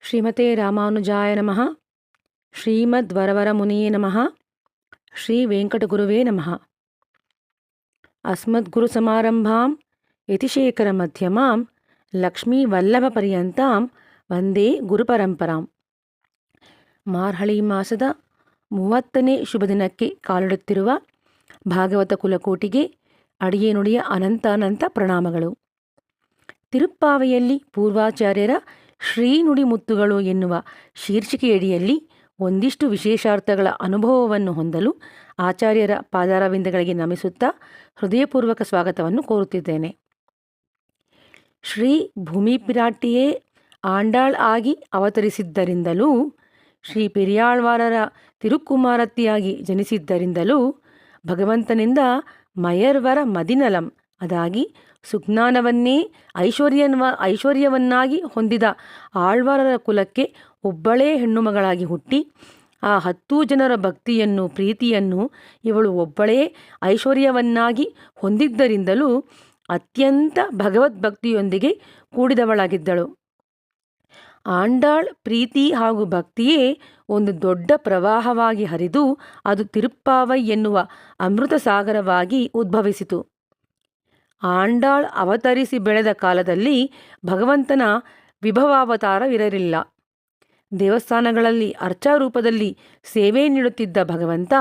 ಶ್ರೀಮತೆ ರಾಮಾನುಜಾಯ ನಮಃ. ಶ್ರೀಮದ್ವರವರಮುನಿಯೇ ನಮಃ. ಶ್ರೀ ವೆಂಕಟಗುರುವೇ ನಮಃ. ಅಸ್ಮದ್ಗುರುಸಮಾರಂಭಾಂ ಯತಿಶೇಖರಮಧ್ಯಮಾಂ ಲಕ್ಷ್ಮೀವಲ್ಲಭಪರ್ಯಂತಾಂ ವಂದೇ ಗುರುಪರಂಪರಾಂ. ಮಾರ್ಹಳಿ ಮಾಸದ 30ನೇ ಶುಭ ದಿನಕ್ಕೆ ಕಾಲಿಡುತ್ತಿರುವ ಭಾಗವತ ಕುಲಕೋಟಿಗೆ ಅಡಿಗೆ ನುಡಿಯ ಅನಂತಾನಂತ ಪ್ರಣಾಮಗಳು. ತಿರುಪ್ಪಾವೆಯಲ್ಲಿ ಪೂರ್ವಾಚಾರ್ಯರ ಶ್ರೀನುಡಿಮುತ್ತುಗಳು ಎನ್ನುವ ಶೀರ್ಷಿಕೆಯಡಿಯಲ್ಲಿ ಒಂದಿಷ್ಟು ವಿಶೇಷಾರ್ಥಗಳ ಅನುಭವವನ್ನು ಹೊಂದಲು ಆಚಾರ್ಯರ ಪಾದಾರವಿಂದಗಳಿಗೆ ನಮಿಸುತ್ತಾ ಹೃದಯಪೂರ್ವಕ ಸ್ವಾಗತವನ್ನು ಕೋರುತ್ತಿದ್ದೇನೆ. ಶ್ರೀ ಭೂಮಿ ಪಿರಾಟಿಯೇ ಆಂಡಾಳ್ ಆಗಿ ಅವತರಿಸಿದ್ದರಿಂದಲೂ, ಶ್ರೀ ಪೆರಿಯಾಳ್ವಾರರ ತಿರುಕುಮಾರತಿಯಾಗಿ ಜನಿಸಿದ್ದರಿಂದಲೂ, ಭಗವಂತನಿಂದ ಮಯರ್ವರ ಮದಿನಲಂ ಅದಾಗಿ ಸುಜ್ಞಾನವನ್ನೇ ಐಶ್ವರ್ಯವನ್ನಾಗಿ ಹೊಂದಿದ ಆಳ್ವಾರರ ಕುಲಕ್ಕೆ ಒಬ್ಬಳೇ ಹೆಣ್ಣುಮಗಳಾಗಿ ಹುಟ್ಟಿ ಆ 10 ಜನರ ಭಕ್ತಿಯನ್ನು ಪ್ರೀತಿಯನ್ನು ಇವಳು ಒಬ್ಬಳೇ ಐಶ್ವರ್ಯವನ್ನಾಗಿ ಹೊಂದಿದ್ದರಿಂದಲೂ ಅತ್ಯಂತ ಭಗವದ್ಭಕ್ತಿಯೊಂದಿಗೆ ಕೂಡಿದವಳಾಗಿದ್ದಳು. ಆಂಡಾಳ್ ಪ್ರೀತಿ ಹಾಗೂ ಭಕ್ತಿಯೇ ಒಂದು ದೊಡ್ಡ ಪ್ರವಾಹವಾಗಿ ಹರಿದು ಅದು ತಿರುಪ್ಪಾವೈ ಎನ್ನುವ ಅಮೃತ ಸಾಗರವಾಗಿ ಉದ್ಭವಿಸಿತು. ಆಂಡಾಳ್ ಅವತರಿಸಿ ಬೆಳೆದ ಕಾಲದಲ್ಲಿ ಭಗವಂತನ ವಿಭವಾವತಾರವಿರಲಿಲ್ಲ. ದೇವಸ್ಥಾನಗಳಲ್ಲಿ ಅರ್ಚಾರೂಪದಲ್ಲಿ ಸೇವೆ ನೀಡುತ್ತಿದ್ದ ಭಗವಂತ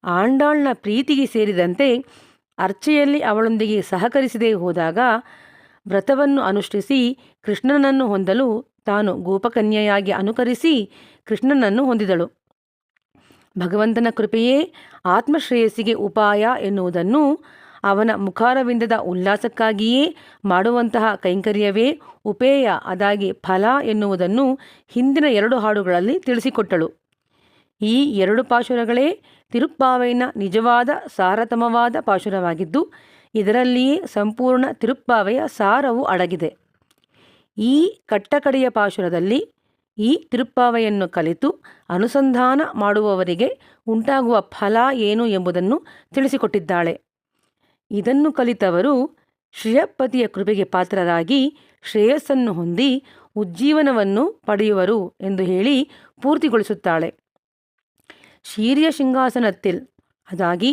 ಆಂಡಾಳ್ನ ಪ್ರೀತಿಗೆ ಸೇರಿದಂತೆ ಅರ್ಚೆಯಲ್ಲಿ ಅವಳೊಂದಿಗೆ ಸಹಕರಿಸದೇ ಹೋದಾಗ ವ್ರತವನ್ನು ಅನುಷ್ಠಿಸಿ ಕೃಷ್ಣನನ್ನು ಹೊಂದಲು ತಾನು ಗೋಪಕನ್ಯೆಯಾಗಿ ಅನುಕರಿಸಿ ಕೃಷ್ಣನನ್ನು ಹೊಂದಿದಳು. ಭಗವಂತನ ಕೃಪೆಯೇ ಆತ್ಮಶ್ರೇಯಸ್ಸಿಗೆ ಉಪಾಯ ಎನ್ನುವುದನ್ನು, ಅವನ ಮುಖಾರವಿಂದದ ಉಲ್ಲಾಸಕ್ಕಾಗಿಯೇ ಮಾಡುವಂತಹ ಕೈಂಕರ್ಯವೇ ಉಪೇಯ ಅದಾಗಿ ಫಲ ಎನ್ನುವುದನ್ನು ಹಿಂದಿನ 2 ಹಾಡುಗಳಲ್ಲಿ ತಿಳಿಸಿಕೊಟ್ಟಳು. ಈ 2 ಪಾಶುರಗಳೇ ತಿರುಪ್ಪಾವೈನ ನಿಜವಾದ ಸಾರತಮವಾದ ಪಾಶುರವಾಗಿದ್ದು, ಇದರಲ್ಲಿಯೇ ಸಂಪೂರ್ಣ ತಿರುಪ್ಪಾವೆಯ ಸಾರವು ಅಡಗಿದೆ. ಈ ಕಟ್ಟಕಡೆಯ ಪಾಶುರದಲ್ಲಿ ಈ ತಿರುಪ್ಪಾವೆಯನ್ನು ಕಲಿತು ಅನುಸಂಧಾನ ಮಾಡುವವರಿಗೆ ಉಂಟಾಗುವ ಫಲ ಏನು ಎಂಬುದನ್ನು ತಿಳಿಸಿಕೊಟ್ಟಿದ್ದಾಳೆ. ಇದನ್ನು ಕಲಿತವರು ಶ್ರೀಯಪತಿಯ ಕೃಪೆಗೆ ಪಾತ್ರರಾಗಿ ಶ್ರೇಯಸ್ಸನ್ನು ಹೊಂದಿ ಉಜ್ಜೀವನವನ್ನು ಪಡೆಯುವರು ಎಂದು ಹೇಳಿ ಪೂರ್ತಿಗೊಳಿಸುತ್ತಾಳೆ. ಶೀರ್ಯ ಸಿಂಹಾಸನത്തിൽ ಅದಾಗಿ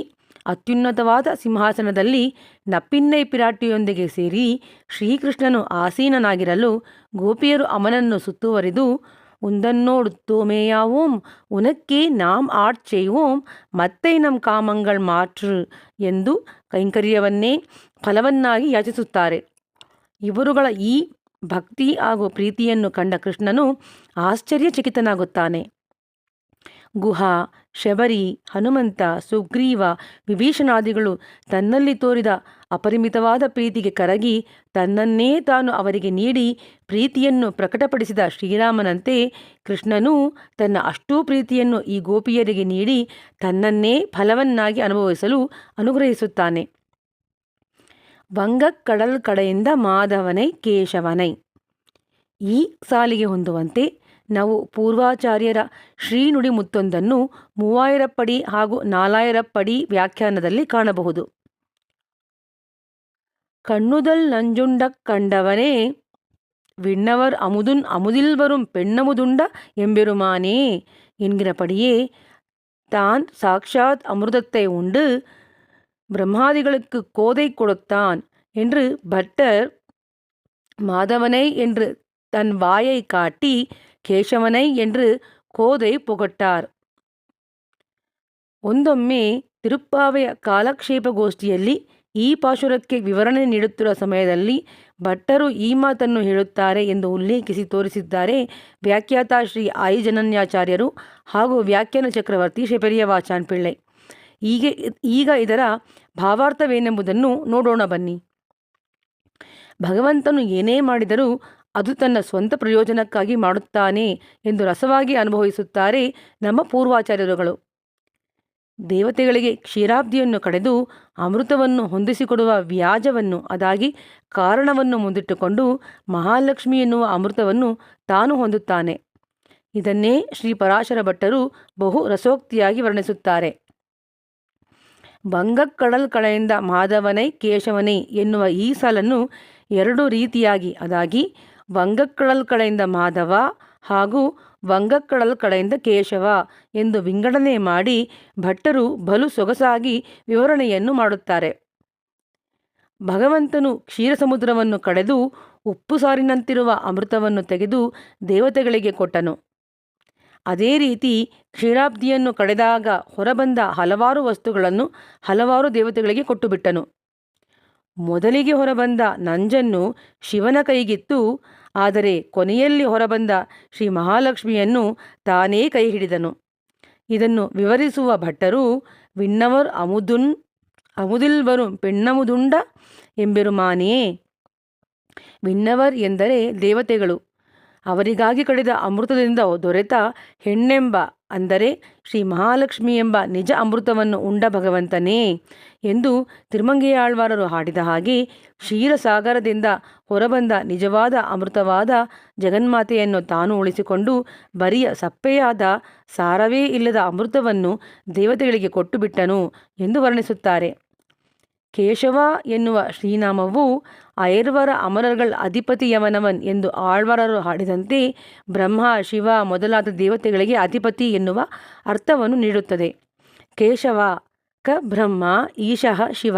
ಅತ್ಯುನ್ನತವಾದ ಸಿಂಹಾಸನದಲ್ಲಿ ನಪ್ಪಿನ್ನೈ ಪಿರಾಟಿಯೊಂದಿಗೆ ಸೇರಿ ಶ್ರೀಕೃಷ್ಣನು ಆಸೀನನಾಗಿರಲು ಗೋಪಿಯರು ಅವನನ್ನು ಸುತ್ತುವರಿದು ಉಂದನ್ನೋಡುತ್ತೋಮೇಯಾವೋಂ ಉನಕ್ಕೆ ನಾಂ ಆಟ್ಚೆಯ್ವೋಂ ಮತ್ತೈ ನಮ್ ಕಾಮಂಗಳ್ ಮಾಟ್ರು ಎಂದು ಕೈಂಕರ್ಯವನ್ನೇ ಫಲವನ್ನಾಗಿ ಯಾಚಿಸುತ್ತಾರೆ. ಇವರುಗಳ ಈ ಭಕ್ತಿ ಹಾಗೂ ಪ್ರೀತಿಯನ್ನು ಕಂಡ ಕೃಷ್ಣನು ಆಶ್ಚರ್ಯಚಕಿತನಾಗುತ್ತಾನೆ. ಗುಹ, ಶಬರಿ, ಹನುಮಂತ, ಸುಗ್ರೀವ, ವಿಭೀಷಣಾದಿಗಳು ತನ್ನಲ್ಲಿ ತೋರಿದ ಅಪರಿಮಿತವಾದ ಪ್ರೀತಿಗೆ ಕರಗಿ ತನ್ನನ್ನೇ ತಾನು ಅವರಿಗೆ ನೀಡಿ ಪ್ರೀತಿಯನ್ನು ಪ್ರಕಟಪಡಿಸಿದ ಶ್ರೀರಾಮನಂತೆ ಕೃಷ್ಣನೂ ತನ್ನ ಅಷ್ಟೂ ಪ್ರೀತಿಯನ್ನು ಈ ಗೋಪಿಯರಿಗೆ ನೀಡಿ ತನ್ನನ್ನೇ ಫಲವನ್ನಾಗಿ ಅನುಭವಿಸಲು ಅನುಗ್ರಹಿಸುತ್ತಾನೆ. ವಂಗಕ್ಕಡಲ್ ಕಡೆಯಿಂದ ಮಾಧವನೈ ಕೇಶವನೈ. ಈ ಸಾಲಿಗೆ ಹೊಂದುವಂತೆ ನಾವು ಪೂರ್ವಾಚಾರ್ಯರ ಶ್ರೀನುಡಿ ಮುತ್ತೊಂದನ್ನು 3000 ಪಡಿ ಹಾಗೂ 4000 ಪಡಿ ವ್ಯಾಖ್ಯಾನದಲ್ಲಿ ಕಾಣಬಹುದು. ಕಣ್ಣುದಲ್ ನಂಜುಂಡ ಕಂಡವನೇ ವಿಣ್ಣವರ್ ಅமுதுன் அமுதில் வரும் பெண்ணமுதுண்ட எம்பெருமானே என்கிறபடியே தான் சாக்ஷாத் அமிர்தத்தை உண்டு பிரம்மாதிகளுக்கு கோதை கொடுத்தான் என்று பட்டர் மாதவனை என்று தன் வாயை காட்டி ಕೇಶವನೈ என்று ಕೋதை ಪೊಗಟ್ಟಾರ್. ಒಂದೊಮ್ಮೆ ತಿರುಪ್ಪಾವೆಯ ಕಾಲಕ್ಷೇಪಗೋಷ್ಠಿಯಲ್ಲಿ ಈ ಪಾಶುರಕ್ಕೆ ವಿವರಣೆ ನೀಡುತ್ತಿರುವ ಸಮಯದಲ್ಲಿ ಭಟ್ಟರು ಈ ಮಾತನ್ನು ಹೇಳುತ್ತಾರೆ ಎಂದು ಉಲ್ಲೇಖಿಸಿ ತೋರಿಸಿದ್ದಾರೆ ವ್ಯಾಖ್ಯಾತ ಶ್ರೀ ಆಯಿಜನನ್ಯಾಚಾರ್ಯರು ಹಾಗೂ ವ್ಯಾಖ್ಯಾನ ಚಕ್ರವರ್ತಿ ಶ್ರೀ ಪೆರಿಯವಾಚಾನ್ ಪಿಳ್ಳೈ. ಈಗ ಇದರ ಭಾವಾರ್ಥವೇನೆಂಬುದನ್ನು ನೋಡೋಣ ಬನ್ನಿ. ಭಗವಂತನು ಏನೇ ಮಾಡಿದರೂ ಅದು ತನ್ನ ಸ್ವಂತ ಪ್ರಯೋಜನಕ್ಕಾಗಿ ಮಾಡುತ್ತಾನೆ ಎಂದು ರಸವಾಗಿ ಅನುಭವಿಸುತ್ತಾರೆ ನಮ್ಮ ಪೂರ್ವಾಚಾರ್ಯರುಗಳು. ದೇವತೆಗಳಿಗೆ ಕ್ಷೀರಾಬ್ದಿಯನ್ನು ಕಡೆದು ಅಮೃತವನ್ನು ಹೊಂದಿಸಿಕೊಡುವ ವ್ಯಾಜವನ್ನು ಅದಾಗಿ ಕಾರಣವನ್ನು ಮುಂದಿಟ್ಟುಕೊಂಡು ಮಹಾಲಕ್ಷ್ಮಿ ಎನ್ನುವ ಅಮೃತವನ್ನು ತಾನು ಹೊಂದುತ್ತಾನೆ. ಇದನ್ನೇ ಶ್ರೀ ಪರಾಶರ ಭಟ್ಟರು ಬಹು ರಸೋಕ್ತಿಯಾಗಿ ವರ್ಣಿಸುತ್ತಾರೆ. ವಂಗಕ್ಕಡಲ್ ಕಡೆಯಿಂದ ಮಾಧವನೈ ಕೇಶವನೈ ಎನ್ನುವ ಈ ಸಾಲನ್ನು 2 ರೀತಿಯಾಗಿ ಅದಾಗಿ ವಂಗಕ್ಕಡಲ್ ಕಡೆಯಿಂದ ಮಾಧವ ಹಾಗೂ ವಂಗಕ್ಕಡಲ್ ಕಡೆಯಿಂದ ಕೇಶವ ಎಂದು ವಿಂಗಡಣೆ ಮಾಡಿ ಭಟ್ಟರು ಬಲು ಸೊಗಸಾಗಿ ವಿವರಣೆಯನ್ನು ಮಾಡುತ್ತಾರೆ. ಭಗವಂತನು ಕ್ಷೀರಸಮುದ್ರವನ್ನು ಕಡೆದು ಉಪ್ಪು ಸಾರಿನಂತಿರುವ ಅಮೃತವನ್ನು ತೆಗೆದು ದೇವತೆಗಳಿಗೆ ಕೊಟ್ಟನು. ಅದೇ ರೀತಿ ಕ್ಷೀರಾಬ್ದಿಯನ್ನು ಕಡೆದಾಗ ಹೊರಬಂದ ಹಲವಾರು ವಸ್ತುಗಳನ್ನು ಹಲವಾರು ದೇವತೆಗಳಿಗೆ ಕೊಟ್ಟುಬಿಟ್ಟನು. ಮೊದಲಿಗೆ ಹೊರಬಂದ ನಂಜನ್ನು ಶಿವನ ಕೈಗಿತ್ತು, ಆದರೆ ಕೊನೆಯಲ್ಲಿ ಹೊರಬಂದ ಶ್ರೀ ಮಹಾಲಕ್ಷ್ಮಿಯನ್ನು ತಾನೇ ಕೈ ಹಿಡಿದನು. ಇದನ್ನು ವಿವರಿಸುವ ಭಟ್ಟರು ವಿಣ್ಣವರ್ ಅಮುದಿಲ್ ವரும் ಪೆಣ್ಣಮುದುಂಡ ಎಂಬೆರುಮಾನೇ. ವಿಣ್ಣವರ್ ಎಂದರೆ ದೇವತೆಗಳು. ಅವರಿಗಾಗಿ ಕಡಿದ ಅಮೃತದಿಂದ ದೊರೆತ ಹೆಣ್ಣೆಂಬ ಅಂದರೆ ಶ್ರೀ ಮಹಾಲಕ್ಷ್ಮಿ ಎಂಬ ನಿಜ ಅಮೃತವನ್ನು ಉಂಡ ಭಗವಂತನೇ ಎಂದು ತಿರುಮಂಗೆಯಾಳ್ವಾರರು ಹಾಡಿದ ಹಾಗೆ ಕ್ಷೀರಸಾಗರದಿಂದ ಹೊರಬಂದ ನಿಜವಾದ ಅಮೃತವಾದ ಜಗನ್ಮಾತೆಯನ್ನು ತಾನು ಉಳಿಸಿಕೊಂಡು ಬರಿಯ ಸಪ್ಪೆಯಾದ ಸಾರವೇ ಇಲ್ಲದ ಅಮೃತವನ್ನು ದೇವತೆಗಳಿಗೆ ಕೊಟ್ಟು ಬಿಟ್ಟನು ಎಂದು ವರ್ಣಿಸುತ್ತಾರೆ. ಕೇಶವ ಎನ್ನುವ ಶ್ರೀನಾಮವು ಐರ್ವರ ಅಮರர்கள் ಅಧಿಪತಿಯವನವನ್ ಎಂದು ಆಳ್ವಾರರು ಹಾಡಿದಂತೆ ಬ್ರಹ್ಮ ಶಿವ ಮೊದಲಾದ ದೇವತೆಗಳಿಗೆ ಅಧಿಪತಿ ಎನ್ನುವ ಅರ್ಥವನ್ನು ನೀಡುತ್ತದೆ. ಕೇಶವ ಕ ಬ್ರಹ್ಮ ಈಶಃ ಶಿವ.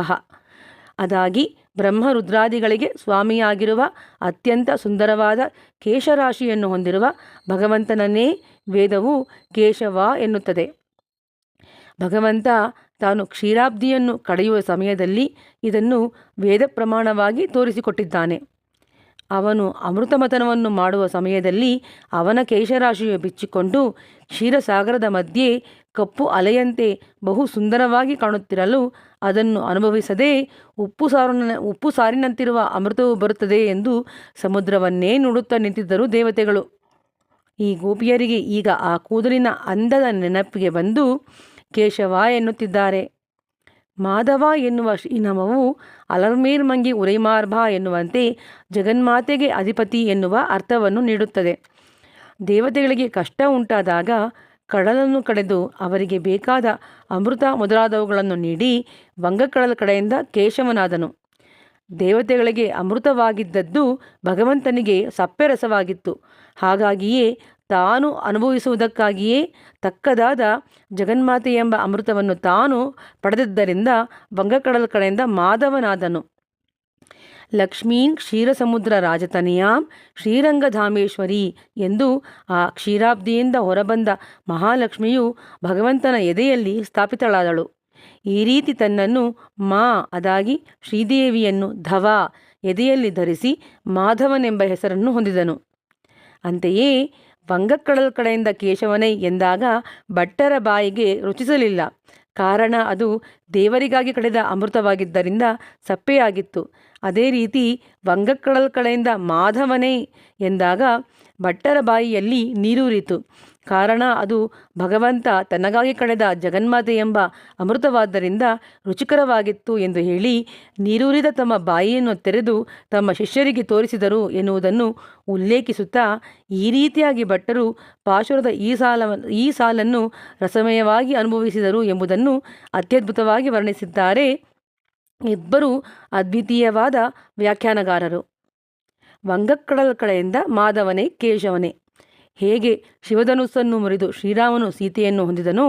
ಅದಾಗಿ ಬ್ರಹ್ಮ ರುದ್ರಾದಿಗಳಿಗೆ ಸ್ವಾಮಿಯಾಗಿರುವ ಅತ್ಯಂತ ಸುಂದರವಾದ ಕೇಶರಾಶಿಯನ್ನು ಹೊಂದಿರುವ ಭಗವಂತನನ್ನೇ ವೇದವು ಕೇಶವ ಎನ್ನುತ್ತದೆ. ಭಗವಂತ ತಾನು ಕ್ಷೀರಾಬ್ದಿಯನ್ನು ಕಡೆಯುವ ಸಮಯದಲ್ಲಿ ಇದನ್ನು ವೇದ ಪ್ರಮಾಣವಾಗಿ ತೋರಿಸಿಕೊಟ್ಟಿದ್ದಾನೆ. ಅವನು ಅಮೃತಮಥನವನ್ನು ಮಾಡುವ ಸಮಯದಲ್ಲಿ ಅವನ ಕೇಶರಾಶಿಯು ಬಿಚ್ಚಿಕೊಂಡು ಕ್ಷೀರಸಾಗರದ ಮಧ್ಯೆ ಕಪ್ಪು ಅಲೆಯಂತೆ ಬಹು ಸುಂದರವಾಗಿ ಕಾಣುತ್ತಿರಲು ಅದನ್ನು ಅನುಭವಿಸದೆ ಉಪ್ಪು ಸಾರಿನಂತಿರುವ ಅಮೃತವು ಬರುತ್ತದೆ ಎಂದು ಸಮುದ್ರವನ್ನೇ ನೋಡುತ್ತಾ ನಿಂತಿದ್ದರು ದೇವತೆಗಳು. ಈ ಗೋಪಿಯರಿಗೆ ಈಗ ಆ ಕೂದಲಿನ ಅಂದದ ನೆನಪಿಗೆ ಬಂದು ಕೇಶವ ಎನ್ನುತ್ತಿದ್ದಾರೆ. ಮಾಧವ ಎನ್ನುವ ಶ್ರೀನಾಮವು ಅಲರ್ಮೇರ್ ಮಂಗಿ ಉರೈಮಾರ್ಭ ಎನ್ನುವಂತೆ ಜಗನ್ಮಾತೆಗೆ ಅಧಿಪತಿ ಎನ್ನುವ ಅರ್ಥವನ್ನು ನೀಡುತ್ತದೆ. ದೇವತೆಗಳಿಗೆ ಕಷ್ಟ ಉಂಟಾದಾಗ ಕಡಲನ್ನು ಕಡೆದು ಅವರಿಗೆ ಬೇಕಾದ ಅಮೃತ ಮೊದಲಾದವುಗಳನ್ನು ನೀಡಿ ವಂಗಕಡಲ ಕಡೆಯಿಂದ ಕೇಶವನಾದನು. ದೇವತೆಗಳಿಗೆ ಅಮೃತವಾಗಿದ್ದದ್ದು ಭಗವಂತನಿಗೆ ಸಪ್ಪೆ ರಸವಾಗಿತ್ತು. ಹಾಗಾಗಿಯೇ ತಾನು ಅನುಭವಿಸುವುದಕ್ಕಾಗಿಯೇ ತಕ್ಕದಾದ ಜಗನ್ಮಾತೆ ಎಂಬ ಅಮೃತವನ್ನು ತಾನು ಪಡೆದಿದ್ದರಿಂದ ವಂಗಕಡಲ ಕಡೆಯಿಂದ ಮಾಧವನಾದನು. ಲಕ್ಷ್ಮೀನ್ ಕ್ಷೀರಸಮುದ್ರ ರಾಜತನಿಯಾಂ ಶ್ರೀರಂಗಧಾಮೇಶ್ವರಿ ಎಂದು ಆ ಕ್ಷೀರಾಬ್ದಿಯಿಂದ ಹೊರಬಂದ ಮಹಾಲಕ್ಷ್ಮಿಯು ಭಗವಂತನ ಎದೆಯಲ್ಲಿ ಸ್ಥಾಪಿತಳಾದಳು. ಈ ರೀತಿ ತನ್ನನ್ನು ಮಾ ಅದಾಗಿ ಶ್ರೀದೇವಿಯನ್ನು ಧವ ಎದೆಯಲ್ಲಿ ಧರಿಸಿ ಮಾಧವನೆಂಬ ಹೆಸರನ್ನು ಹೊಂದಿದನು. ಅಂತೆಯೇ ವಂಗಕ್ಕಡಲ್ ಕಡೆಯಿಂದ ಕೇಶವನೇ ಎಂದಾಗ ಭಟ್ಟರ ಬಾಯಿಗೆ ರುಚಿಸಲಿಲ್ಲ. ಕಾರಣ ಅದು ದೇವರಿಗಾಗಿ ಕಡೆದ ಅಮೃತವಾಗಿದ್ದರಿಂದ ಸಪ್ಪೆಯಾಗಿತ್ತು. ಅದೇ ರೀತಿ ವಂಗಕ್ಕಡಲ್ ಕಡೆಯಿಂದ ಮಾಧವನೇ ಎಂದಾಗ ಭಟ್ಟರ ಬಾಯಿಯಲ್ಲಿ ನೀರೂರಿತು. ಕಾರಣ ಅದು ಭಗವಂತ ತನಗಾಗಿ ಕಡೆದ ಜಗನ್ಮಾತೆ ಎಂಬ ಅಮೃತವಾದ್ದರಿಂದ ರುಚಿಕರವಾಗಿತ್ತು ಎಂದು ಹೇಳಿ ನೀರೂರಿದ ತಮ್ಮ ಬಾಯಿಯನ್ನು ತೆರೆದು ತಮ್ಮ ಶಿಷ್ಯರಿಗೆ ತೋರಿಸಿದರು ಎನ್ನುವುದನ್ನು ಉಲ್ಲೇಖಿಸುತ್ತಾ ಈ ರೀತಿಯಾಗಿ ಭಟ್ಟರು ಪಾಶುರದ ಈ ಸಾಲನ್ನು ರಸಮಯವಾಗಿ ಅನುಭವಿಸಿದರು ಎಂಬುದನ್ನು ಅತ್ಯದ್ಭುತವಾಗಿ ವರ್ಣಿಸಿದ್ದಾರೆ ಇಬ್ಬರು ಅದ್ವಿತೀಯವಾದ ವ್ಯಾಖ್ಯಾನಗಾರರು. ವಂಗಕ್ಕಡಲ ಕಡೆಯಿಂದ ಮಾಧವನೇ ಕೇಶವನೇ. ಹೇಗೆ ಶಿವಧನುಸ್ಸನ್ನು ಮುರಿದು ಶ್ರೀರಾಮನು ಸೀತೆಯನ್ನು ಹೊಂದಿದನೋ,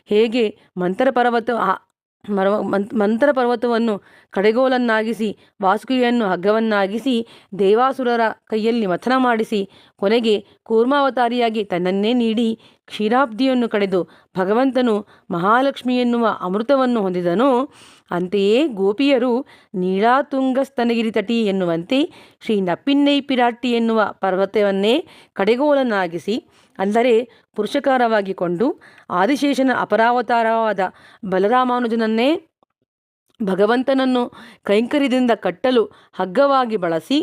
ಹೇಗೆ ಮಂತರ ಪರ್ವತವನ್ನು ಕಡೆಗೋಲನ್ನಾಗಿಸಿ ವಾಸುಕಿಯನ್ನು ಹಗ್ಗವನ್ನಾಗಿಸಿ ದೇವಾಸುರರ ಕೈಯಲ್ಲಿ ಮಥನ ಮಾಡಿಸಿ ಕೊನೆಗೆ ಕೂರ್ಮಾವತಾರಿಯಾಗಿ ತನ್ನನ್ನೇ ನೀಡಿ ಕ್ಷೀರಾಬ್ದಿಯನ್ನು ಕಡೆದು ಭಗವಂತನು ಮಹಾಲಕ್ಷ್ಮಿ ಎನ್ನುವ ಅಮೃತವನ್ನು ಹೊಂದಿದನೋ, ಅಂತೆಯೇ ಗೋಪಿಯರು ನೀಳಾತುಂಗಸ್ತನಗಿರಿ ತಟಿ ಎನ್ನುವಂತೆ ಶ್ರೀ ನಪ್ಪಿನ್ನೈ ಪಿರಾಟ್ಟಿ ಎನ್ನುವ ಪರ್ವತವನ್ನೇ ಕಡೆಗೋಲನ್ನಾಗಿಸಿ ಅಂದರೆ ಪುರುಷಕಾರವಾಗಿಕೊಂಡು ಆದಿಶೇಷನ ಅಪರಾವತಾರವಾದ ಬಲರಾಮಾನುಜನನ್ನೇ ಭಗವಂತನನ್ನು ಕೈಂಕರ್ಯದಿಂದ ಕಟ್ಟಲು ಹಗ್ಗವಾಗಿ ಬಳಸಿ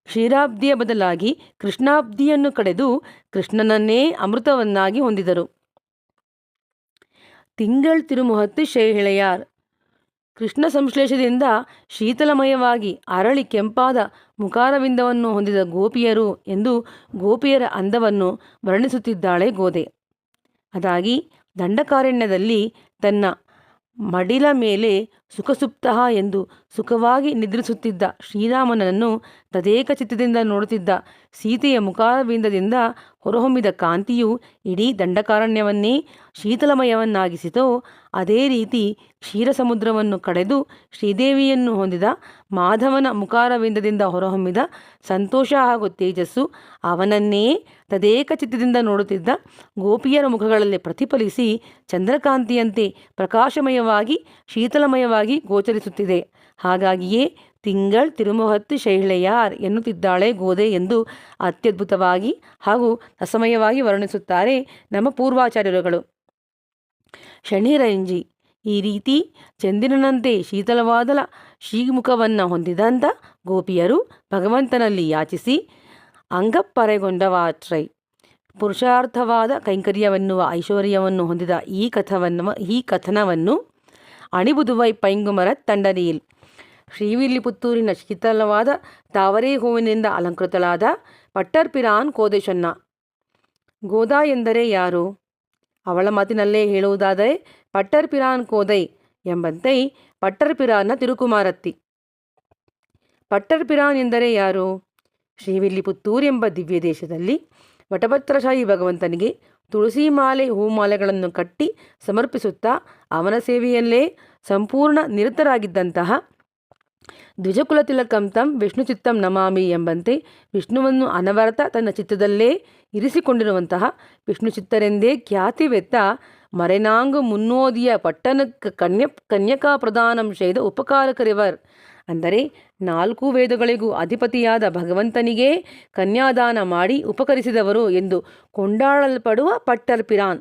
ಕ್ಷೀರಾಬ್ದಿಯ ಬದಲಾಗಿ ಕೃಷ್ಣಾಬ್ದಿಯನ್ನು ಕಡೆದು ಕೃಷ್ಣನನ್ನೇ ಅಮೃತವನ್ನಾಗಿ ಹೊಂದಿದರು. ತಿಂಗಳ್ ತಿರುಮುಹತ್ತು ಶೈಹಿಳೆಯಾರ್. ಕೃಷ್ಣ ಸಂಶ್ಲೇಷದಿಂದ ಶೀತಲಮಯವಾಗಿ ಅರಳಿ ಕೆಂಪಾದ ಮುಖಾರವಿಂದವನ್ನು ಹೊಂದಿದ ಗೋಪಿಯರು ಎಂದು ಗೋಪಿಯರ ಅಂದವನ್ನು ವರ್ಣಿಸುತ್ತಿದ್ದಾಳೆ ಗೋದೆ. ಅದಾಗಿ ದಂಡಕಾರಣ್ಯದಲ್ಲಿ ತನ್ನ ಮಡಿಲ ಮೇಲೆ ಸುಖಸುಪ್ತಃ ಎಂದು ಸುಖವಾಗಿ ನಿದ್ರಿಸುತ್ತಿದ್ದ ಶ್ರೀರಾಮನನ್ನು ತದೇಕ ಚಿತ್ತದಿಂದ ನೋಡುತ್ತಿದ್ದ ಸೀತೆಯ ಮುಖಾರವಿಂದದಿಂದ ಹೊರಹೊಮ್ಮಿದ ಕಾಂತಿಯು ಇಡೀ ದಂಡಕಾರಣ್ಯವನ್ನೇ ಶೀತಲಮಯವನ್ನಾಗಿಸಿತೋ ಅದೇ ರೀತಿ ಕ್ಷೀರಸಮುದ್ರವನ್ನು ಕಡೆದು ಶ್ರೀದೇವಿಯನ್ನು ಹೊಂದಿದ ಮಾಧವನ ಮುಖಾರವಿಂದದಿಂದ ಹೊರಹೊಮ್ಮಿದ ಸಂತೋಷ ಹಾಗೂ ತೇಜಸ್ಸು ಅವನನ್ನೇ ತದೇಕ ಚಿತ್ತದಿಂದ ನೋಡುತ್ತಿದ್ದ ಗೋಪಿಯರ ಮುಖಗಳಲ್ಲಿ ಪ್ರತಿಫಲಿಸಿ ಚಂದ್ರಕಾಂತಿಯಂತೆ ಪ್ರಕಾಶಮಯವಾಗಿ ಶೀತಲಮಯವಾಗಿ ಗೋಚರಿಸುತ್ತಿದೆ. ಹಾಗಾಗಿಯೇ ತಿಂಗಳ್ ತಿರುಮುಹತ್ತು ಶೈಳೆಯಾರ್ ಎನ್ನುತ್ತಿದ್ದಾಳೆ ಗೋದೆ ಎಂದು ಅತ್ಯದ್ಭುತವಾಗಿ ಹಾಗೂ ರಸಮಯವಾಗಿ ವರ್ಣಿಸುತ್ತಾರೆ ನಮ್ಮ ಪೂರ್ವಾಚಾರ್ಯರುಗಳು. ಶನಿರಂಜಿ ಈ ರೀತಿ ಚಂದಿರನಂತೆ ಶೀತಲವಾದ ಶ್ರೀಮುಖವನ್ನು ಹೊಂದಿದಂಥ ಗೋಪಿಯರು ಭಗವಂತನಲ್ಲಿ ಯಾಚಿಸಿ ಅಂಗಪ್ಪರೆಗೊಂಡವಾಟ್ರೈ ಪುರುಷಾರ್ಥವಾದ ಕೈಂಕರ್ಯವೆನ್ನುವ ಐಶ್ವರ್ಯವನ್ನು ಹೊಂದಿದ ಈ ಕಥನವನ್ನು ಅಣಿಬುದುವೈ ಪೈಂಗುಮರ ತಂಡರಿಯಿಲ್ ಶ್ರೀವಿಲ್ಲಿಪುತ್ತೂರಿನ ಶೀತಲವಾದ ತಾವರೆ ಹೂವಿನಿಂದ ಅಲಂಕೃತಳಾದ ಪಟ್ಟರ್ಪಿರಾನ್ ಕೋದೆಶೊನ್ನ. ಗೋದಾ ಎಂದರೆ ಯಾರು? ಅವಳ ಮಾತಿನಲ್ಲೇ ಹೇಳುವುದಾದರೆ ಪಟ್ಟರ್ಪಿರಾನ್ ಕೋದೈ ಎಂಬಂತೆ ಪಟ್ಟರ್ಪಿರಾನ್ನ ತಿರುಕುಮಾರತ್ತಿ. ಪಟ್ಟರ್ಪಿರಾನ್ ಎಂದರೆ ಯಾರು? ಶ್ರೀವಿಲ್ಲಿಪುತ್ತೂರು ಎಂಬ ದಿವ್ಯ ದೇಶದಲ್ಲಿ ವಟಭದ್ರಶಾಹಿ ಭಗವಂತನಿಗೆ ತುಳಸಿ ಮಾಲೆ ಹೂಮಾಲೆಗಳನ್ನು ಕಟ್ಟಿ ಸಮರ್ಪಿಸುತ್ತಾ ಅವನ ಸೇವೆಯಲ್ಲೇ ಸಂಪೂರ್ಣ ನಿರತರಾಗಿದ್ದಂತಹ ದ್ವಿಜಕುಲ ತಿಲಕಂ ತಂ ವಿಷ್ಣು ಚಿತ್ತಂ ನಮಾಮಿ ಎಂಬಂತೆ ವಿಷ್ಣುವನ್ನು ಅನವರತ ತನ್ನ ಚಿತ್ತದಲ್ಲೇ ಇರಿಸಿಕೊಂಡಿರುವಂತಹ ವಿಷ್ಣು ಚಿತ್ತರೆಂದೇ ಖ್ಯಾತಿವೆತ್ತ ಮರೆನಾಂಗು ಮುನ್ನೋದಿಯ ಪಟ್ಟಣಕ್ಕೆ ಕನ್ಯಕಾ ಪ್ರದಾನಂ ಶೈದ ಉಪಕಾರಕರಿವರ್. ಅಂದರೆ 4 ವೇದಗಳಿಗೂ ಅಧಿಪತಿಯಾದ ಭಗವಂತನಿಗೇ ಕನ್ಯಾದಾನ ಮಾಡಿ ಉಪಕರಿಸಿದವರು ಎಂದು ಕೊಂಡಾಡಲ್ಪಡುವ ಪಟ್ಟರ್ಪಿರಾನ್.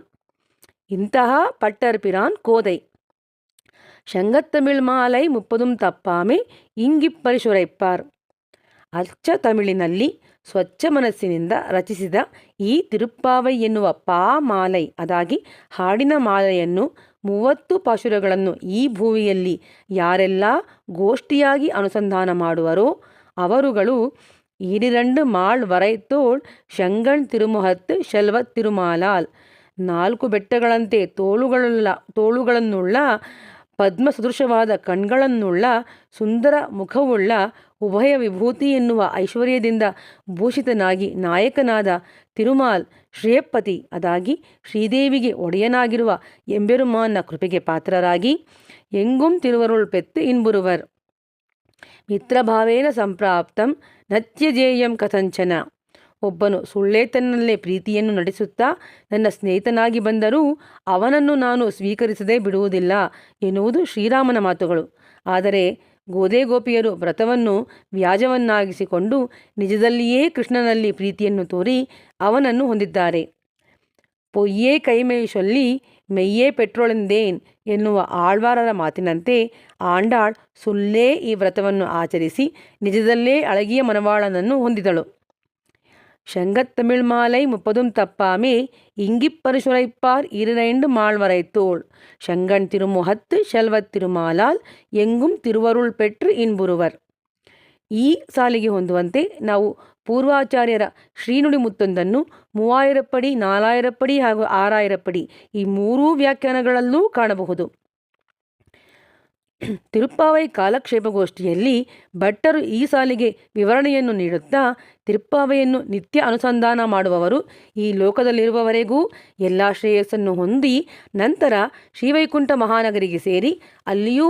ಇಂತಹ ಪಟ್ಟರ್ಪಿರಾನ್ ಕೋದೈ ಶಂಗತ್ತಮಿಳ್ ಮಾಲೈ 30 ತಪ್ಪಾಮೆ ಇಂಗಿಪ್ಪರಿಶುರೈಪ್ಪಾರ್. ಅಚ್ಚ ತಮಿಳಿನಲ್ಲಿ ಸ್ವಚ್ಛ ಮನಸ್ಸಿನಿಂದ ರಚಿಸಿದ ಈ ತಿರುಪ್ಪಾವೈ ಎನ್ನುವ ಮಾಲೈ ಅದಾಗಿ ಹಾಡಿನ ಮಾಲೆಯನ್ನು 30 ಪಾಶುರಗಳನ್ನು ಈ ಭೂಮಿಯಲ್ಲಿ ಯಾರೆಲ್ಲ ಗೋಷ್ಠಿಯಾಗಿ ಅನುಸಂಧಾನ ಮಾಡುವರೋ ಅವರುಗಳು ಈರಿರಂಡು ಮಾಳ್ ವರೈತೋಳ್ ಶಂಗಣ್ ತಿರುಮುಹತ್ತು ಶೆಲ್ವತ್ ತಿರುಮಾಲಾಲ್ 4 ಬೆಟ್ಟಗಳಂತೆ ತೋಳುಗಳನ್ನುಳ್ಳ ಪದ್ಮ ಸದೃಶವಾದ ಕಣ್ಗಳನ್ನುಳ್ಳ ಸುಂದರ ಮುಖವುಳ್ಳ ಉಭಯ ವಿಭೂತಿ ಎನ್ನುವ ಐಶ್ವರ್ಯದಿಂದ ಭೂಷಿತನಾಗಿ ನಾಯಕನಾದ ತಿರುಮಾಲ್ ಶ್ರೇಯಪ್ಪತಿ ಅದಾಗಿ ಶ್ರೀದೇವಿಗೆ ಒಡೆಯನಾಗಿರುವ ಎಂಬೆರುಮಾನ್ನ ಕೃಪೆಗೆ ಪಾತ್ರರಾಗಿ ಎಂಗುಂ ತಿರುವರುಳ್ ಪೆತ್ತು ಇನ್ಬುರುವರ್. ಮಿತ್ರಭಾವೇನ ಸಂಪ್ರಾಪ್ತಂ ನತ್ಯಜೇಯಂ ಕಥಂಚನ. ಒಬ್ಬನು ಸುಳ್ಳೇತನಲ್ಲೇ ಪ್ರೀತಿಯನ್ನು ನಡೆಸುತ್ತಾ ನನ್ನ ಸ್ನೇಹಿತನಾಗಿ ಬಂದರೂ ಅವನನ್ನು ನಾನು ಸ್ವೀಕರಿಸದೇ ಬಿಡುವುದಿಲ್ಲ ಎನ್ನುವುದು ಶ್ರೀರಾಮನ ಮಾತುಗಳು. ಆದರೆ ಗೋದೆ ಗೋಪಿಯರು ವ್ರತವನ್ನು ವ್ಯಾಜವನ್ನಾಗಿಸಿಕೊಂಡು ನಿಜದಲ್ಲಿಯೇ ಕೃಷ್ಣನಲ್ಲಿ ಪ್ರೀತಿಯನ್ನು ತೋರಿ ಅವನನ್ನು ಹೊಂದಿದ್ದಾರೆ. ಪೊಯ್ಯೇ ಕೈಮೈ ಸೊಲ್ಲಿ ಮೆಯ್ಯೇ ಪೆಟ್ರೋಳೆಂದೇನ್ ಎನ್ನುವ ಆಳ್ವಾರರ ಮಾತಿನಂತೆ ಆಂಡಾಳ್ ಸುಳ್ಳೇ ಈ ವ್ರತವನ್ನು ಆಚರಿಸಿ ನಿಜದಲ್ಲೇ ಅಳಗಿಯ ಮನವಾಳನನ್ನು ಹೊಂದಿದಳು. ಶಂಗತ್ತಮಿಳ್ ಮಾಲೈ 30 ತಪ್ಪಾಮೆ ಇಂಗಿಪ್ಪರಿಶುರೈಪ್ಪಾರ್ ಈರಿರೈಂಡು ಮಾಳ್ವರೈತೋಳ್ ಶಂಗಣ್ ತಿರುಮುಹತ್ತು ಶೆಲ್ವತ್ ತಿರುಮಾಲಾಲ್ ಎಂಗುಂ ತಿರುವರುಳ್ ಪೆಟ್ರು ಇನ್ಬುರುವರ್. ಈ ಸಾಲಿಗೆ ಹೊಂದುವಂತೆ ನಾವು ಪೂರ್ವಾಚಾರ್ಯರ ಶ್ರೀನುಡಿ ಮುತ್ತೊಂದನ್ನು 3000 ಪಡಿ 4000 ಪಡಿ ಹಾಗೂ 6000 ಪಡಿ ಈ 3 ವ್ಯಾಖ್ಯಾನಗಳಲ್ಲೂ ಕಾಣಬಹುದು. ತಿರುಪ್ಪಾವೈ ಕಾಲಕ್ಷೇಪಗೋಷ್ಠಿಯಲ್ಲಿ ಭಟ್ಟರು ಈ ಸಾಲಿಗೆ ವಿವರಣೆಯನ್ನು ನೀಡುತ್ತಾ ತಿರುಪ್ಪಾವೈಯನ್ನು ನಿತ್ಯ ಅನುಸಂಧಾನ ಮಾಡುವವರು ಈ ಲೋಕದಲ್ಲಿರುವವರೆಗೂ ಎಲ್ಲ ಶ್ರೇಯಸ್ಸನ್ನು ಹೊಂದಿ ನಂತರ ಶ್ರೀವೈಕುಂಠ ಮಹಾನಗರಿಗೆ ಸೇರಿ ಅಲ್ಲಿಯೂ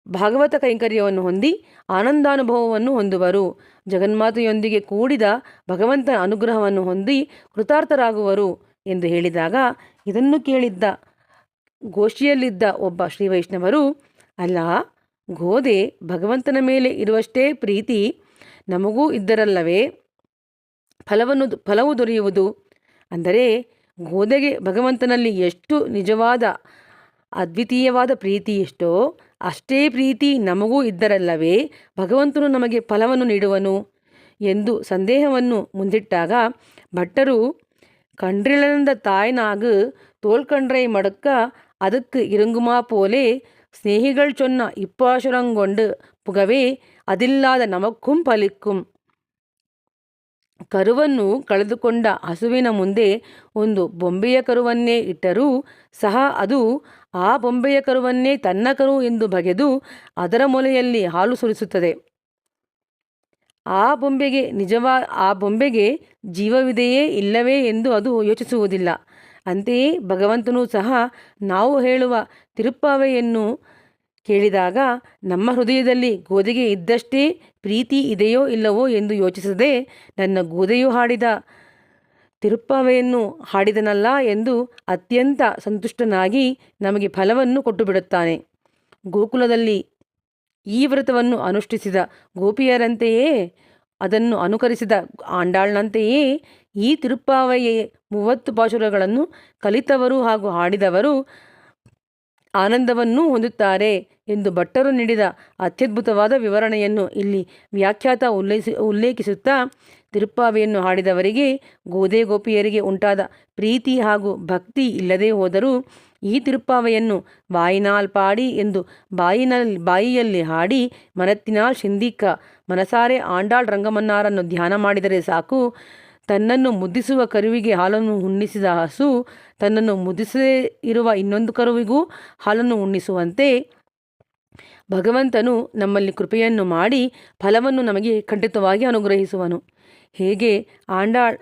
ಭಾಗವತ ಕೈಂಕರ್ಯವನ್ನು ಹೊಂದಿ ಆನಂದಾನುಭವವನ್ನು ಹೊಂದುವರು. ಜಗನ್ಮಾತೆಯೊಂದಿಗೆ ಕೂಡಿದ ಭಗವಂತನ ಅನುಗ್ರಹವನ್ನು ಹೊಂದಿ ಕೃತಾರ್ಥರಾಗುವರು ಎಂದು ಹೇಳಿದಾಗ ಇದನ್ನು ಕೇಳಿದ್ದ ಗೋಷ್ಠಿಯಲ್ಲಿದ್ದ ಒಬ್ಬ ಶ್ರೀವೈಷ್ಣವರು, ಅಲ್ಲ, ಗೋದೆ ಭಗವಂತನ ಮೇಲೆ ಇರುವಷ್ಟೇ ಪ್ರೀತಿ ನಮಗೂ ಇದ್ದರಲ್ಲವೇ ಫಲವು ದೊರೆಯುವುದು? ಅಂದರೆ ಗೋದೆಗೆ ಭಗವಂತನಲ್ಲಿ ಎಷ್ಟು ನಿಜವಾದ ಅದ್ವಿತೀಯವಾದ ಪ್ರೀತಿ ಎಷ್ಟೋ ಅಷ್ಟೇ ಪ್ರೀತಿ ನಮಗೂ ಇದ್ದರಲ್ಲವೇ ಭಗವಂತನು ನಮಗೆ ಫಲವನ್ನು ನೀಡುವನು ಎಂದು ಸಂದೇಹವನ್ನು ಮುಂದಿಟ್ಟಾಗ ಭಟ್ಟರು கன்றிழந்த தாய்நாகு தோள்கன்றை மடுக்க அதுக்கு இருங்குமா போலே ಸ್ನೇಹಿಗಳ್ ಚೊನ್ನ ಇಪ್ಪಾಶುರಂಗೊಂಡು ಪುಗವೇ ಅದಿಲ್ಲಾದ ನಮಕ್ಕುಂ ಫಲಿಕ್ಕುಂ. ಕರುವನ್ನು ಕಳೆದುಕೊಂಡ ಹಸುವಿನ ಮುಂದೆ ಒಂದು ಬೊಂಬೆಯ ಕರುವನ್ನೇ ಇಟ್ಟರೂ ಸಹ ಅದು ಆ ಬೊಂಬೆಯ ಕರುವನ್ನೇ ತನ್ನ ಕರು ಎಂದು ಬಗೆದು ಅದರ ಮೊಲೆಯಲ್ಲಿ ಹಾಲು ಸುರಿಸುತ್ತದೆ. ಆ ಬೊಂಬೆಗೆ ಜೀವವಿದೆಯೇ ಇಲ್ಲವೇ ಎಂದು ಅದು ಯೋಚಿಸುವುದಿಲ್ಲ. ಅಂತೆಯೇ ಭಗವಂತನೂ ಸಹ ನಾವು ಹೇಳುವ ತಿರುಪ್ಪಾವೆಯನ್ನು ಕೇಳಿದಾಗ ನಮ್ಮ ಹೃದಯದಲ್ಲಿ ಗೋದೆಗೆ ಇದ್ದಷ್ಟೇ ಪ್ರೀತಿ ಇದೆಯೋ ಇಲ್ಲವೋ ಎಂದು ಯೋಚಿಸದೆ, ನನ್ನ ಗೋದೆಯು ಹಾಡಿದ ತಿರುಪ್ಪಾವೆಯನ್ನು ಹಾಡಿದನಲ್ಲ ಎಂದು ಅತ್ಯಂತ ಸಂತುಷ್ಟನಾಗಿ ನಮಗೆ ಫಲವನ್ನು ಕೊಟ್ಟು ಬಿಡುತ್ತಾನೆ. ಗೋಕುಲದಲ್ಲಿ ಈ ವ್ರತವನ್ನು ಅನುಷ್ಠಿಸಿದ ಗೋಪಿಯರಂತೆಯೇ, ಅದನ್ನು ಅನುಕರಿಸಿದ ಆಂಡಾಳ್ನಂತೆಯೇ ಈ ತಿರುಪ್ಪಾವೆಯ 30 ಪಾಶುರಗಳನ್ನು ಕಲಿತವರು ಹಾಗೂ ಹಾಡಿದವರು ಆನಂದವನ್ನೂ ಹೊಂದುತ್ತಾರೆ ಎಂದು ಭಟ್ಟರು ನೀಡಿದ ಅತ್ಯದ್ಭುತವಾದ ವಿವರಣೆಯನ್ನು ಇಲ್ಲಿ ವ್ಯಾಖ್ಯಾತ ಉಲ್ಲೇಖಿಸುತ್ತಾ, ತಿರುಪ್ಪಾವೆಯನ್ನು ಹಾಡಿದವರಿಗೆ ಗೋದೆ ಗೋಪಿಯರಿಗೆ ಉಂಟಾದ ಪ್ರೀತಿ ಹಾಗೂ ಭಕ್ತಿ ಇಲ್ಲದೇ ಹೋದರೂ ಈ ತಿರುಪ್ಪಾವೆಯನ್ನು ಬಾಯಿನಾಲ್ ಪಾಡಿ ಎಂದು ಬಾಯಿಯಲ್ಲಿ ಹಾಡಿ ಮನತ್ತಿನಾಲ್ ಶಿಂದಿಕ್ಕ ಮನಸಾರೆ ಆಂಡಾಳ್ ರಂಗಮನ್ನಾರನ್ನು ಧ್ಯಾನ ಮಾಡಿದರೆ ಸಾಕು. ತನ್ನನ್ನು ಮುದ್ದಿಸುವ ಕರುವಿಗೆ ಹಾಲನ್ನು ಉಣ್ಣಿಸಿದ ಹಸು ತನ್ನನ್ನು ಮುದ್ದಿಸದೇ ಇರುವ ಇನ್ನೊಂದು ಕರುವಿಗೂ ಹಾಲನ್ನು ಉಣ್ಣಿಸುವಂತೆ ಭಗವಂತನು ನಮ್ಮಲ್ಲಿ ಕೃಪೆಯನ್ನು ಮಾಡಿ ಫಲವನ್ನು ನಮಗೆ ಖಂಡಿತವಾಗಿ ಅನುಗ್ರಹಿಸುವನು. ಹೇಗೆ ಆಂಡಾಳ್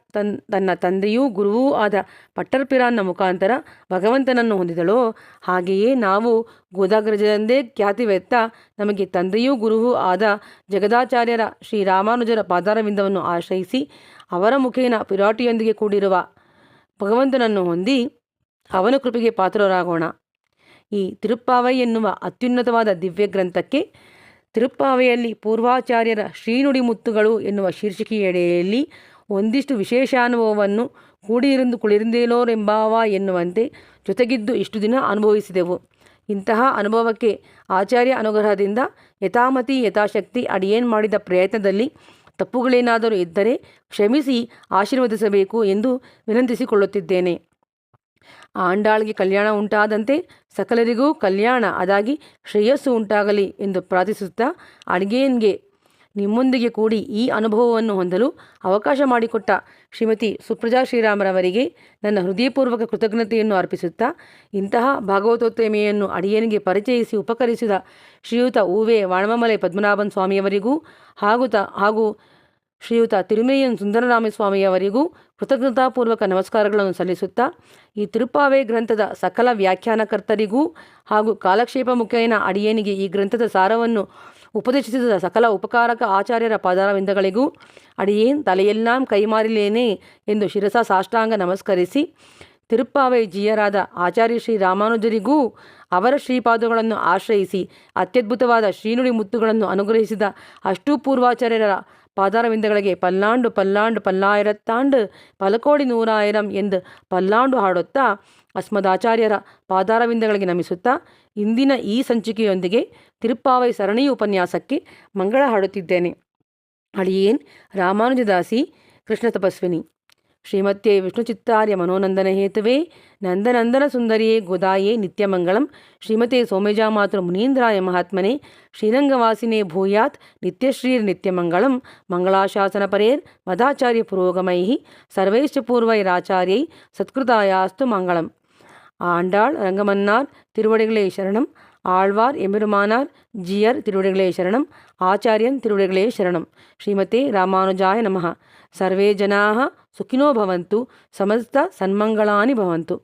ತನ್ನ ತಂದೆಯೂ ಗುರುವೂ ಆದ ಪಟ್ಟರ್ಪಿರಾನ್ನ ಮುಖಾಂತರ ಭಗವಂತನನ್ನು ಹೊಂದಿದಳೋ, ಹಾಗೆಯೇ ನಾವು ಗೋದಾಗ್ರಜನೆಂದೇ ಖ್ಯಾತಿವೆತ್ತ ನಮಗೆ ತಂದೆಯೂ ಗುರುವೂ ಆದ ಜಗದಾಚಾರ್ಯರ ಶ್ರೀರಾಮಾನುಜರ ಪಾದಾರವಿಂದವನ್ನು ಆಶ್ರಯಿಸಿ ಅವರ ಮುಖೇನ ಪಿರಾಟಿಯೊಂದಿಗೆ ಕೂಡಿರುವ ಭಗವಂತನನ್ನು ಹೊಂದಿ ಅವನ ಕೃಪೆಗೆ ಪಾತ್ರರಾಗೋಣ. ಈ ತಿರುಪ್ಪಾವೈ ಎನ್ನುವ ಅತ್ಯುನ್ನತವಾದ ದಿವ್ಯ ಗ್ರಂಥಕ್ಕೆ ತಿರುಪ್ಪಾವೆಯಲ್ಲಿ ಪೂರ್ವಾಚಾರ್ಯರ ಶ್ರೀನುಡಿ ಮುತ್ತುಗಳು ಎನ್ನುವ ಶೀರ್ಷಿಕೆಯಡಿಯಲ್ಲಿ ಒಂದಿಷ್ಟು ವಿಶೇಷಾನುಭವವನ್ನು ಕುಳಿರಿಂದೇಲೋರೆಂಬಾವ ಎನ್ನುವಂತೆ ಜೊತೆಗಿದ್ದು ಇಷ್ಟು ದಿನ ಅನುಭವಿಸಿದೆವು. ಇಂತಹ ಅನುಭವಕ್ಕೆ ಆಚಾರ್ಯ ಅನುಗ್ರಹದಿಂದ ಯಥಾಮತಿ ಯಥಾಶಕ್ತಿ ಅಡಿಯೇನ್ ಮಾಡಿದ ಪ್ರಯತ್ನದಲ್ಲಿ ತಪ್ಪುಗಳೇನಾದರೂ ಇದ್ದರೆ ಕ್ಷಮಿಸಿ ಆಶೀರ್ವದಿಸಬೇಕು ಎಂದು ವಿನಂತಿಸಿಕೊಳ್ಳುತ್ತಿದ್ದೇನೆ. ಆಂಡಾಳ್ಗೆ ಕಲ್ಯಾಣ ಉಂಟಾದಂತೆ ಸಕಲರಿಗೂ ಕಲ್ಯಾಣ ಅದಾಗಿ ಶ್ರೇಯಸ್ಸು ಉಂಟಾಗಲಿ ಎಂದು ಪ್ರಾರ್ಥಿಸುತ್ತಾ, ಅಡಿಗೇನ್ಗೆ ನಿಮ್ಮೊಂದಿಗೆ ಕೂಡಿ ಈ ಅನುಭವವನ್ನು ಹೊಂದಲು ಅವಕಾಶ ಮಾಡಿಕೊಟ್ಟ ಶ್ರೀಮತಿ ಸುಪ್ರಜಾ ಶ್ರೀರಾಮರವರಿಗೆ ನನ್ನ ಹೃದಯಪೂರ್ವಕ ಕೃತಜ್ಞತೆಯನ್ನು ಅರ್ಪಿಸುತ್ತಾ, ಇಂತಹ ಭಾಗವತೋತ್ತಮೆಯನ್ನು ಅಡಿಯೇನಿಗೆ ಪರಿಚಯಿಸಿ ಉಪಕರಿಸಿದ ಶ್ರೀಯುತ ಉ.ವೆ. ವಾಣಮಮಲೆ ಪದ್ಮನಾಭನ್ ಸ್ವಾಮಿಯವರಿಗೂ ಹಾಗೂ ಶ್ರೀಯುತ ತಿರುಮೇಯನ್ ಸುಂದರರಾಮಸ್ವಾಮಿಯವರಿಗೂ ಕೃತಜ್ಞತಾಪೂರ್ವಕ ನಮಸ್ಕಾರಗಳನ್ನು ಸಲ್ಲಿಸುತ್ತಾ, ಈ ತಿರುಪ್ಪಾವೆ ಗ್ರಂಥದ ಸಕಲ ವ್ಯಾಖ್ಯಾನಕರ್ತರಿಗೂ ಹಾಗೂ ಕಾಲಕ್ಷೇಪ ಮುಖೇನ ಅಡಿಯೇನಿಗೆ ಈ ಗ್ರಂಥದ ಸಾರವನ್ನು ಉಪದೇಶಿಸಿದ ಸಕಲ ಉಪಕಾರಕ ಆಚಾರ್ಯರ ಪಾದಾರವಿಂದಗಳಿಗೂ ಅಡಿಯೇನ್ ತಲೆಯೆಲ್ಲಾಂ ಕೈಮಾರಿಲೇನೆ ಎಂದು ಶಿರಸ ಸಾಷ್ಟಾಂಗ ನಮಸ್ಕರಿಸಿ, ತಿರುಪ್ಪಾವೆ ಜಿಯರಾದ ಆಚಾರ್ಯ ಶ್ರೀ ರಾಮಾನುಜರಿಗೂ ಅವರ ಶ್ರೀಪಾದಗಳನ್ನು ಆಶ್ರಯಿಸಿ ಅತ್ಯದ್ಭುತವಾದ ಶ್ರೀನುಡಿ ಮುತ್ತುಗಳನ್ನು ಅನುಗ್ರಹಿಸಿದ ಅಷ್ಟೂ ಪೂರ್ವಾಚಾರ್ಯರ ಪಾದಾರವಿಂದಗಳಿಗೆ ಪಲ್ಲಾಂಡು ಪಲ್ಲಾಂಡು ಪಲ್ಲಾಯಿರತ್ತಾಂಡು ಪಲಕೋಡಿ ನೂರಾಯಿರಂ ಎಂದು ಪಲ್ಲಾಂಡು ಹಾಡುತ್ತಾ ಅಸ್ಮದಾಚಾರ್ಯರ ಪಾದಾರವಿಂದಗಳಿಗೆ ನಮಿಸುತ್ತಾ, ಇಂದಿನ ಈ ಸಂಚಿಕೆಯೊಂದಿಗೆ ತಿರುಪ್ಪಾವೈ ಸರಣಿ ಉಪನ್ಯಾಸಕ್ಕೆ ಮಂಗಳ ಹಾಡುತ್ತಿದ್ದೇನೆ. ಅಡಿಯೇನ್ ರಾಮಾನುಜದಾಸಿ ಕೃಷ್ಣ ತಪಸ್ವಿನಿ. ಶ್ರೀಮತ್ಯೈ ವಿಷ್ಣುಚಿತ್ತಾರ್ಯ ಮನೋನಂದನ ಹೇತುವೆ ನಂದನಂದನ ಸುಂದರಿಯೇ ಗೋದಾಯೇ ನಿತ್ಯಮಂಗಳಂ. ಶ್ರೀಮತೆ ಸೋಮೇಜಾಮಾತೃ ಮುನೀಂದ್ರಾಯ ಮಹಾತ್ಮನೆ ಶ್ರೀರಂಗವಾಸಿನೇ ಭೂಯಾತ್ ನಿತ್ಯಶ್ರೀರ್ ನಿತ್ಯಮಂಗಳಂ. ಮಂಗಳಾಶಾಸನ ಪರೇರ್ ಮದಾಚಾರ್ಯ ಪುರೋಗಮೈ ಸರ್ವೈಶ್ಚ ಪೂರ್ವೈರಾಚಾರ್ಯೈ ಸತ್ಕೃತಾಯಾಸ್ತು ಮಂಗಳಂ. ஆண்டாள் ரங்கமன்னார் திருவடிகளே சரணம். ஆழ்வார் எம்பெருமானார் ஜியர் திருவடிகளே சரணம். ஆச்சாரியன் திருவடிகளே சரணம். ஸ்ரீமதே ராமானுஜாய நமः. ಸರ್ವೇ ಜನಾಃ ಸುಖಿನೋ ಭವಂತು. ಸಮಸ್ತ ಸನ್ಮಂಗಳಾನಿ ಭವಂತು.